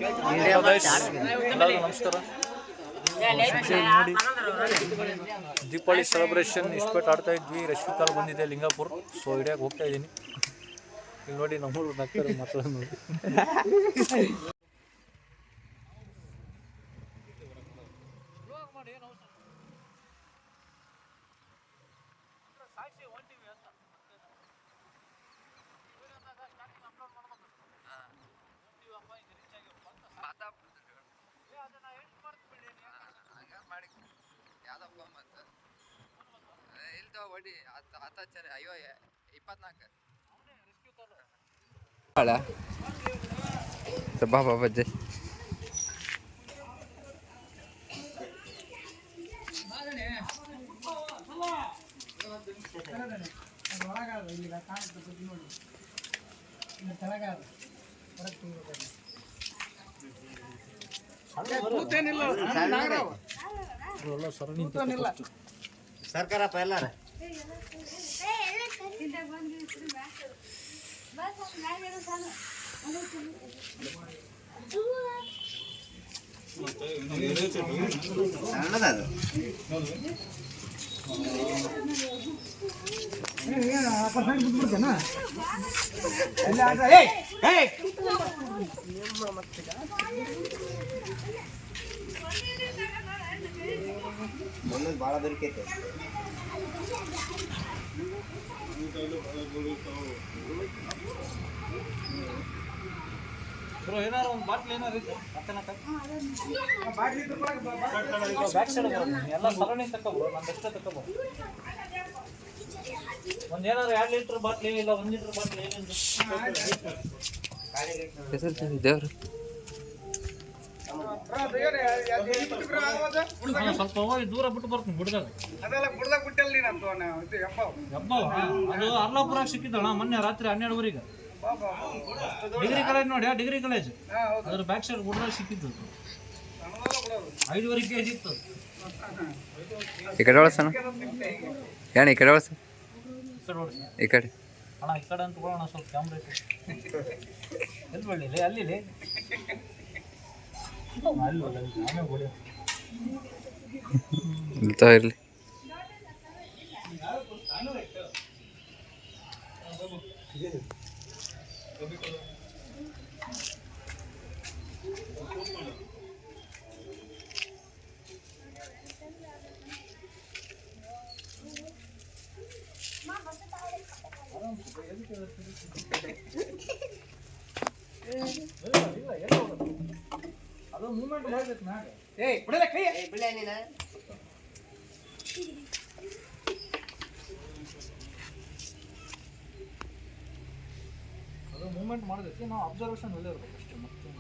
ಎಲ್ಲರಿಗೂ ನಮಸ್ಕಾರ. ನೋಡಿ ದೀಪಾವಳಿ ಸೆಲೆಬ್ರೇಷನ್ ಇಸ್ಪೇಟ್ ಆಡ್ತಾ ಇದ್ವಿ. ರೆಸ್ಕ್ಯೂ ಕಾಲ್ ಬಂದಿದೆ ಲಿಂಗಾಪುರ್. ಸೊ ಹಿಡಿಯಕ್ಕೆ ಹೋಗ್ತಾ ಇದ್ದೀನಿ. ಇಲ್ಲಿ ನೋಡಿ ನಮ್ಮೂರು ನಗ್ತಾರೆ ಮಕ್ಕಳು ನೋಡಿ. ಅಯ್ಯೋ 24 ಬಾಬಾ ಬಜ್ಜೆ ಸರ್ಕಾರಪ್ಪ ಎಲ್ಲಾರ ಸಣ್ಣದದು ಭಾಳ ಬರಿಕೈತೆ. ಬ್ರೋ ಏನಾರು ಒಂದು ಬಾಟ್ಲಿ ಏನಾರು ಇತ್ತು ಬ್ಯಾಕ್ ಸೈಡ್ ಎಲ್ಲ ಸರಣಿ ತಗೋಬ್ರು. ನಂದಷ್ಟೇ ತಗೋಬೋ. ಒಂದು ಏನಾರು 2 ಲೀಟ್ರ್ ಬಾಟ್ಲಿ ಇಲ್ಲ 1 ಲೀಟ್ರ್ ಬಾಟ್ಲಿ ಏನೇನು ದೇವ್ರು ಸ್ವಲ್ಪ ಹೋಗಿ ದೂರ ಬಿಟ್ಟು ಬರ್ತೀನಿ. ಬಿಡ್ದಾಗ ಅದು ಅರ್ಲಾಪುರ ಸಿಕ್ಕಿದ್ದಣ್ಣ ಮೊನ್ನೆ ರಾತ್ರಿ 12 ಡಿಗ್ರಿ ಕಾಲೇಜ್ ನೋಡಿ. ಡಿಗ್ರಿ ಕಾಲೇಜ್ ಅದ್ರ ಬ್ಯಾಕ್ ಸೈಡ್ ಗುಡ್ದಾಗ ಸಿಕ್ಕಿದ್ದು 5.5 kg ಇತ್ತು. ಈ ಕಡೆ ಒಳಸಣ ಏನ ಈ ಕಡೆ ಒಳಸ ಈ ಕಡೆ ಅಣ್ಣ ಈ ಕಡೆ ಅಂತ ಕೊಡೋಣ. ಸ್ವಲ್ಪ ಕ್ಯಾಮ್ರಾ ಎಲ್ಲಿ ಬಳ್ಳಿಲಿ ಅಲ್ಲಿ ಇಲ್ತಾ ಇರಲಿ. ಅದು ಮೂವ್ಮೆಂಟ್ ಮಾಡ್ಬೇಕು ನಾಳೆ. ಅದು ಮೂವ್ಮೆಂಟ್ ಮಾಡೋದಕ್ಕೆ ನಾವು ಅಬ್ಸರ್ವೇಷನ್ ಒಳ್ಳೆ ಇರ್ಬೇಕು ಅಷ್ಟೇ. ಮತ್ತೆ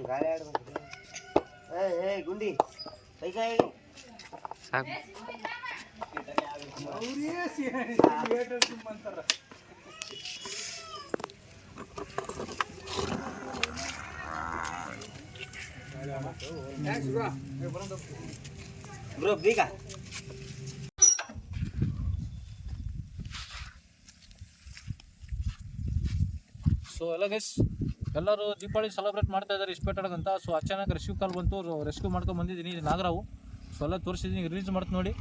ಗಾಳಿ ಆಡ್ಬೇಕು. ಗುಂಡಿ ಕೈಕಾಯಿ ಸಾಕು. ಬ್ರೋ ಬೀಗ ಸೊ ಎಲ್ಲ ಗೈಸ್ ಎಲ್ಲರೂ ದೀಪಾವಳಿ ಸೆಲೆಬ್ರೇಟ್ ಮಾಡ್ತಾ ಇದ್ದಾರೆ ಇಸ್ಪೇಟ್ ಅಂತ. ಸೊ ಅಚಾನಕ್ ರೆಸ್ಕ್ಯೂ ಕಾಲ್ ಬಂತು. ರೆಸ್ಕ್ಯೂ ಮಾಡ್ಕೊಂಡು ಬಂದಿದ್ದೀನಿ. ಇದು ನಾಗರಾವು. ಸೊ ಎಲ್ಲ ತೋರಿಸಿದ್ದೀನಿ. ರಿಲೀಸ್ ಮಾಡ್ತು ನೋಡಿ.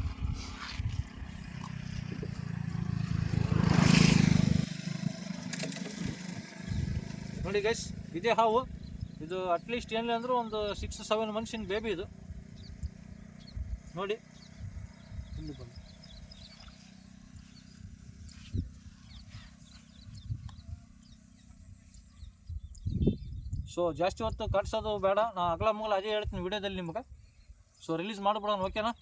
ನೋಡಿ ಗೈಸ್ ಇದೇ ಹಾವು. ಇದು ಅಟ್ಲೀಸ್ಟ್ ಏನಿಲ್ಲ ಅಂದರೂ ಒಂದು 6-7 ಮಂತ್ಸಿನ ಬೇಬಿ ಇದು ನೋಡಿ. ಇಲ್ಲಿ ಬಂದು ಸೊ ಜಾಸ್ತಿ ಹೊತ್ತು ಕಟ್ಸೋದು ಬೇಡ. ನಾನು ಅಗಲ ಮಗಲ ಅದೇ ಹೇಳ್ತೀನಿ ವಿಡಿಯೋದಲ್ಲಿ ನಿಮ್ಗೆ. ಸೊ ರಿಲೀಸ್ ಮಾಡಿಬಿಡೋಣ, ಓಕೆನಾ?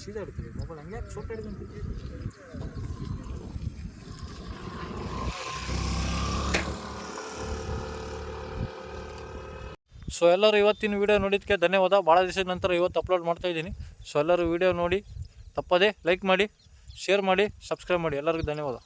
ಸೀದಾ ಹಿಡ್ತೀವಿ ಮೊಬೈಲ್ ಹಂಗೆ ಸೊಟ್ಟು ಹಿಡಿದು ಸೊ ಎಲ್ಲರೂ ಇವತ್ತಿನ ವೀಡಿಯೋ ನೋಡಿದ್ದಕ್ಕೆ ಧನ್ಯವಾದ. ಭಾಳ ದಿವಸದ ನಂತರ ಇವತ್ತು ಅಪ್ಲೋಡ್ ಮಾಡ್ತಾಯಿದ್ದೀನಿ. ಸೊ ಎಲ್ಲರೂ ವೀಡಿಯೋ ನೋಡಿ ತಪ್ಪದೇ ಲೈಕ್ ಮಾಡಿ, ಶೇರ್ ಮಾಡಿ, ಸಬ್ಸ್ಕ್ರೈಬ್ ಮಾಡಿ. ಎಲ್ಲರಿಗೂ ಧನ್ಯವಾದ.